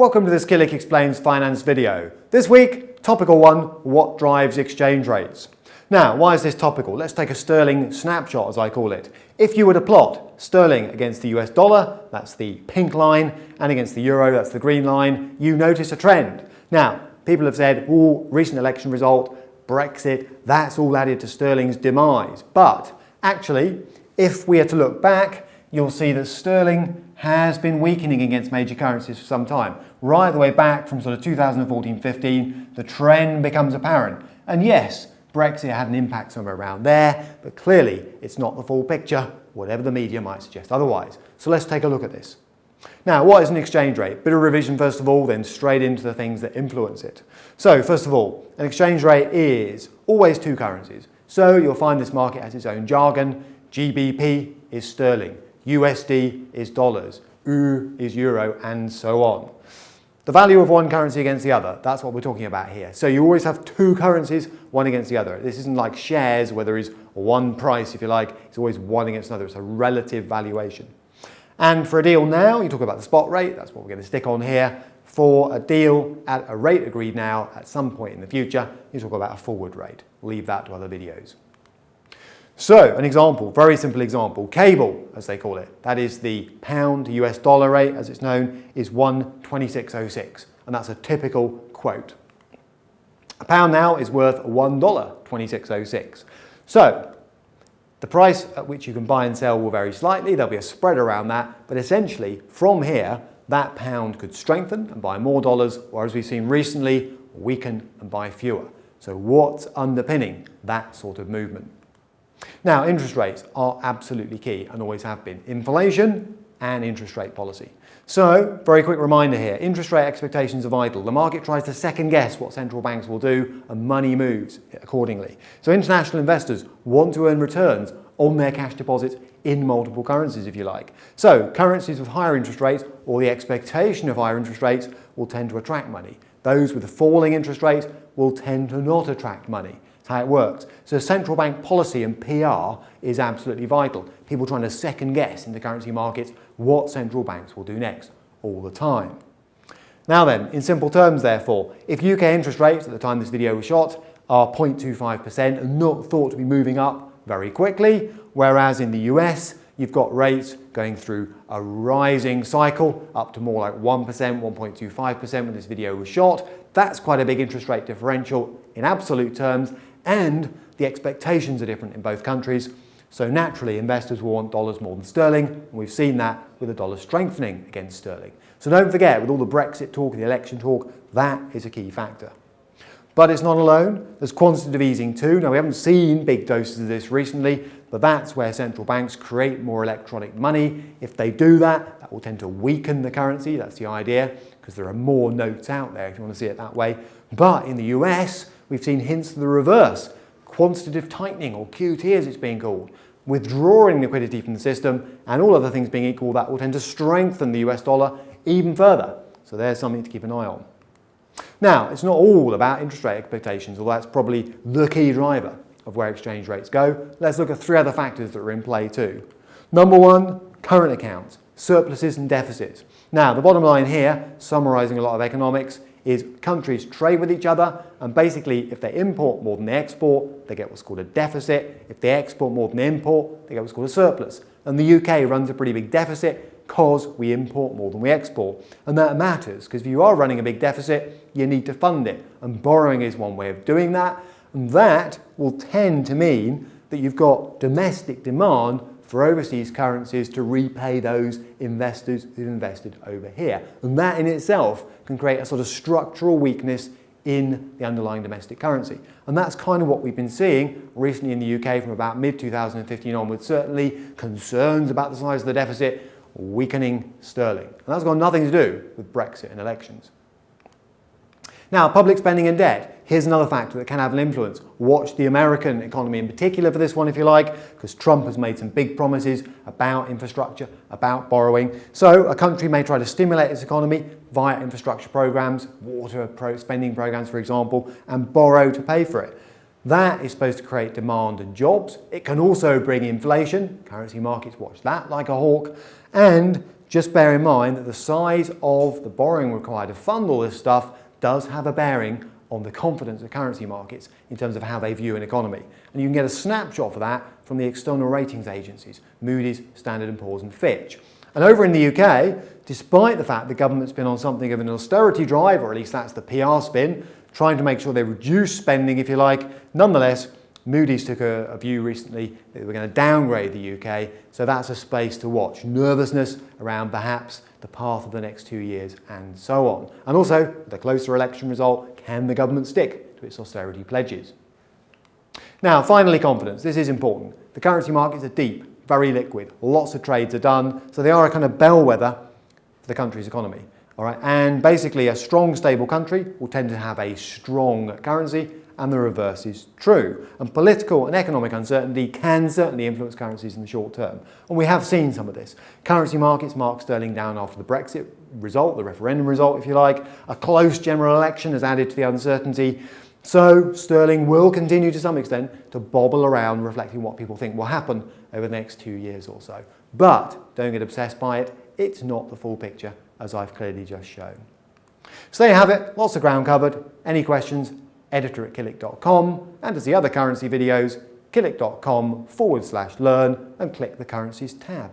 Welcome to this Killik Explains finance video. This week, topical one, what drives exchange rates? Now, why is this topical? Let's take a sterling snapshot, as I call it. If you were to plot sterling against the US dollar, that's the pink line, and against the euro, that's the green line, you notice a trend. Now, people have said, oh, recent election result, Brexit, that's all added to sterling's demise. But actually, if we are to look back, you'll see that sterling has been weakening against major currencies for some time. Right the way back from sort of 2014-15, the trend becomes apparent. And yes, Brexit had an impact somewhere around there, but clearly it's not the full picture, whatever the media might suggest otherwise. So let's take a look at this. Now, what is an exchange rate? Bit of revision first of all, then straight into the things that influence it. So first of all, an exchange rate is always two currencies. So you'll find this market has its own jargon. GBP is sterling, USD is dollars, EU is euro, and so on. The value of one currency against the other, that's what we're talking about here. So you always have two currencies, one against the other. This isn't like shares where there is one price, if you like. It's always one against another. It's a relative valuation. And for a deal now, you talk about the spot rate. That's what we're going to stick on here. For a deal at a rate agreed now at some point in the future, you talk about a forward rate. Leave that to other videos. So, an example, very simple example, cable, as they call it, that is the pound to US dollar rate, as it's known, is 1.2606, and that's a typical quote. A pound now is worth $1.2606. So, the price at which you can buy and sell will vary slightly, there'll be a spread around that, but essentially, from here, that pound could strengthen and buy more dollars, or as we've seen recently, weaken and buy fewer. So what's underpinning that sort of movement? Now, interest rates are absolutely key and always have been. Inflation and interest rate policy. So, very quick reminder here, interest rate expectations are vital. The market tries to second guess what central banks will do and money moves accordingly. So international investors want to earn returns on their cash deposits in multiple currencies, if you like. So currencies with higher interest rates or the expectation of higher interest rates will tend to attract money. Those with falling interest rates will tend to not attract money. That's how it works. So central bank policy and PR is absolutely vital. People trying to second guess in the currency markets what central banks will do next all the time. Now then, in simple terms therefore, if UK interest rates at the time this video was shot are 0.25% and not thought to be moving up very quickly, whereas in the US you've got rates going through a rising cycle up to more like 1%, 1.25% when this video was shot. That's quite a big interest rate differential in absolute terms, and the expectations are different in both countries. So naturally, investors will want dollars more than sterling, and we've seen that with the dollar strengthening against sterling. So don't forget, with all the Brexit talk, the election talk, that is a key factor. But it's not alone. There's quantitative easing too. Now, we haven't seen big doses of this recently, but that's where central banks create more electronic money. If they do that, that will tend to weaken the currency. That's the idea, because there are more notes out there, if you want to see it that way. But in the US, we've seen hints of the reverse. Quantitative tightening, or QT as it's being called, withdrawing liquidity from the system, and all other things being equal, that will tend to strengthen the US dollar even further. So there's something to keep an eye on. Now, it's not all about interest rate expectations, although that's probably the key driver of where exchange rates go. Let's look at three other factors that are in play too. Number one, current accounts, surpluses and deficits. Now, the bottom line here, summarising a lot of economics, is countries trade with each other, and basically if they import more than they export, they get what's called a deficit. If they export more than they import, they get what's called a surplus. And the UK runs a pretty big deficit because we import more than we export. And that matters, because if you are running a big deficit, you need to fund it. And borrowing is one way of doing that. And that will tend to mean that you've got domestic demand for overseas currencies to repay those investors who've invested over here. And that in itself can create a sort of structural weakness in the underlying domestic currency. And that's kind of what we've been seeing recently in the UK from about mid-2015 onwards. Certainly concerns about the size of the deficit, weakening sterling. And that's got nothing to do with Brexit and elections. Now, public spending and debt. Here's another factor that can have an influence. Watch the American economy in particular for this one, if you like, because Trump has made some big promises about infrastructure, about borrowing. So a country may try to stimulate its economy via infrastructure programs, water spending programs, for example, and borrow to pay for it. That is supposed to create demand and jobs. It can also bring inflation. Currency markets watch that like a hawk. And just bear in mind that the size of the borrowing required to fund all this stuff does have a bearing on the confidence of currency markets in terms of how they view an economy. And you can get a snapshot for that from the external ratings agencies, Moody's, Standard & Poor's and Fitch. And over in the UK, despite the fact the government's been on something of an austerity drive, or at least that's the PR spin, trying to make sure they reduce spending, if you like, nonetheless, Moody's took a view recently that they were going to downgrade the UK, so that's a space to watch. Nervousness around perhaps the path of the next 2 years and so on. And also, the closer election result, can the government stick to its austerity pledges? Now, finally, confidence. This is important. The currency markets are deep, very liquid. Lots of trades are done, so they are a kind of bellwether for the country's economy. All right? And basically, a strong, stable country will tend to have a strong currency, and the reverse is true. And political and economic uncertainty can certainly influence currencies in the short term. And we have seen some of this. Currency markets marked sterling down after the Brexit result, the referendum result, if you like. A close general election has added to the uncertainty. So sterling will continue to some extent to bobble around, reflecting what people think will happen over the next 2 years or so. But don't get obsessed by it. It's not the full picture, as I've clearly just shown. So there you have it. Lots of ground covered. Any questions? Editor@killik.com, and to see other currency videos, killik.com/learn and click the currencies tab.